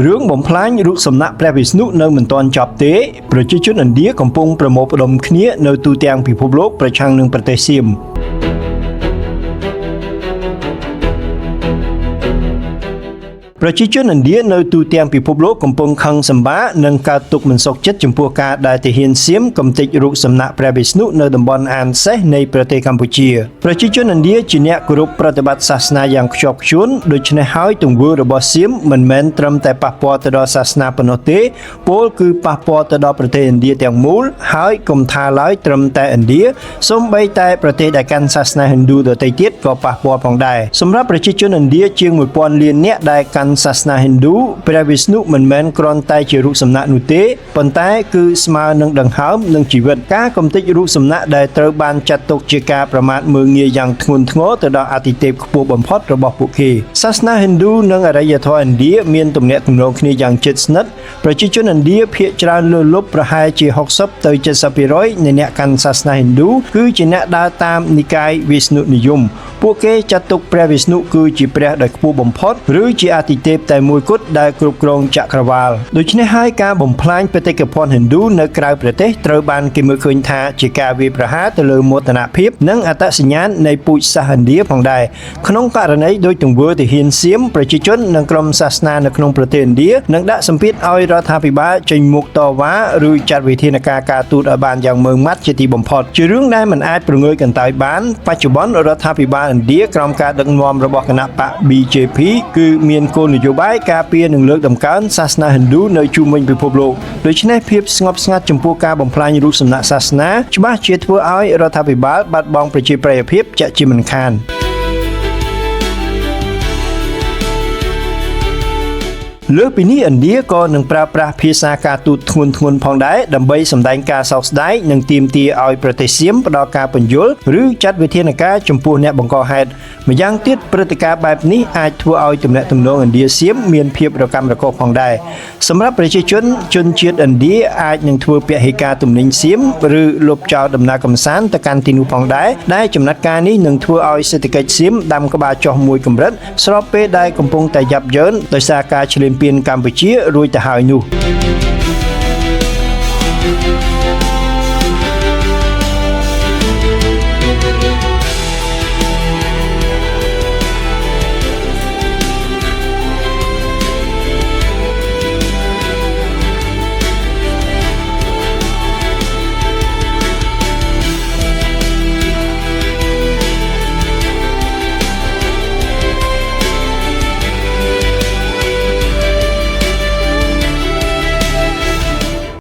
រឿងបំផ្លាញរូបសំណាកព្រះវិស្ណុនៅមិនទាន់ចប់ទេប្រជាជនឥណ្ឌាកំពុងប្រមូលផ្ដុំគ្នានៅទូទាំងពិភពលោកប្រឆាំងនឹងប្រទេសសៀមប្រជាជនឥណ្ឌានៅទូទាំងពិភពលោកកំពុងខឹងសម្បានិងកើតទុក្ខមិនសុខចិត្តចំពោះការដែលទាហានសៀមកំទេចរូបសំណាកព្រះវិស្ណុនៅតំបន់អានសេះនៃប្រទេសកម្ពុជាប្រជាជនឥណ្ឌាជាអ្នកគោរពប្រតិបត្តិសាសនាយ៉ាងខ្ជាប់ខ្ជួនដូច្នេះហើយទង្វើរបស់សៀមមិនមែនត្រឹមតែប៉ះពាល់ទៅដល់សាសនាប៉ុណ្ណោះទេពោលគឺប៉ះពាល់ទៅដល់ប្រទេសឥណ្ឌាទាំងមូលហើយកុំថាឡើយត្រឹមតែឥណ្ឌាសូម្បីតែប្រទេសដែលកាន់សាសនាហិណ្ឌូដទៃទៀតក៏ប៉ះពាល់ផងដែរសម្រាប់ប្រជាជនឥណ្ឌាជាង 1000 លាននាក់ដែលកាន់សាសនាហិណ្ឌូព្រះវិស្ណុមិនមែនគ្រាន់តែជារូបសំណាកនោះទេប៉ុន្តែគឺស្មើនឹងដង្ហើមនិងជីវិតការកំទេចរូបសំណាកដែលត្រូវបានចាត់ទុកជាការប្រមាថមើលងាយយ៉ាងធ្ងន់ធ្ងរទៅដល់អាទិទេពខ្ពស់បំផុតរបស់ពួកគេសាសនាហិណ្ឌូនិងអរិយធម៌ឥណ្ឌាមានទំនាក់ទំនងគ្នាយ៉ាងជិតស្និទ្ធប្រជាជនឥណ្ឌាភាគច្រើនលើសលប់ប្រហែលជា 60 ទៅ 70% នៃអ្នកកាន់សាសនាហិណ្ឌូគឺជាអ្នកដើរតាមនិកាយវិស្ណុនិយមពួកគេចាត់ទុកព្រះវិស្ណុគឺជាព្រះដែលខ្ពស់បំផុតឬជាអាទិទេពតែមួយគត់ដែលគ្រប់គ្រងចក្រវាលដូច្នេះហើយការបំផ្លាញបេតិកភណ្ឌហិណ្ឌូនៅក្រៅប្រទេសត្រូវបានគេមើលឃើញថាជាការវាយប្រហារទៅលើមោទនភាពនិងអត្តសញ្ញាណនៃពូជសាសន៍ឥណ្ឌាផងដែរក្នុងករណីដោយទង្វើទាហានសៀមប្រជាជននិងក្រុមសាសនានៅក្នុងប្រទេសឥណ្ឌានឹងដាក់សម្ពាធឲ្យរដ្ឋាភិបាលចេញមុខតវ៉ាឬចាត់វិធានការការទូតឲ្យបានយ៉ាងម៉ឺងម៉ាត់ជាទីបំផុតជារឿងដែលមិនអាចប្រងើយកន្តើយបានបច្ចុប្បន្នរដ្ឋាភិបាលឥណ្ឌាក្រោមការដឹកនាំរបស់គណៈបក BJP គឺមានគោលនយោបាយការពារនិងលើកតម្កើងសាសនាហិណ្ឌូនៅជុំវិញពិភពលោកដូច្នេះភាពស្ងប់ស្ងាត់ចំពោះការបំផ្លាញរូបសំណាកសាសនាច្បាស់ជាធ្វើឲ្យរដ្ឋាភិបាលបាត់បង់ប្រជាប្រិយភាពជាក់ជាមិនខានលើសពីនេះឥណ្ឌាក៏នឹងប្រើប្រាស់ភាសាការទូតធ្ងន់ធ្ងរផងដែរដើម្បីសម្ដែងការសោកស្ដាយនិងទាមទារឲ្យប្រទេសសៀមផ្ដល់ការពន្យល់ឬចាត់វិធានការចំពោះអ្នកបង្កហេតុម្យ៉ាងទៀតព្រឹត្តិការណ៍បែបនេះអាចធ្វើឲ្យទំនាក់ទំនងឥណ្ឌាសៀមមានភាពរកាំរកូសផងដែរសម្រាប់ប្រជាជនជាតិឥណ្ឌាអាចនឹងធ្វើពហិការទំនិញសៀមឬលុបចោលដំណើរកម្សាន្តទៅកាន់ទីនោះផងដែរដែលចំណាត់ការនេះនឹងធ្វើឲ្យសេដ្ឋកិច្ចសៀមដាំក្បាលចុះមួយកម្រិតស្របពេលដែលកំពុងតែយ៉ាប់យ៉ឺនដោយសារការឈ្លានពានកម្ពុជារួចទៅហើយនោះ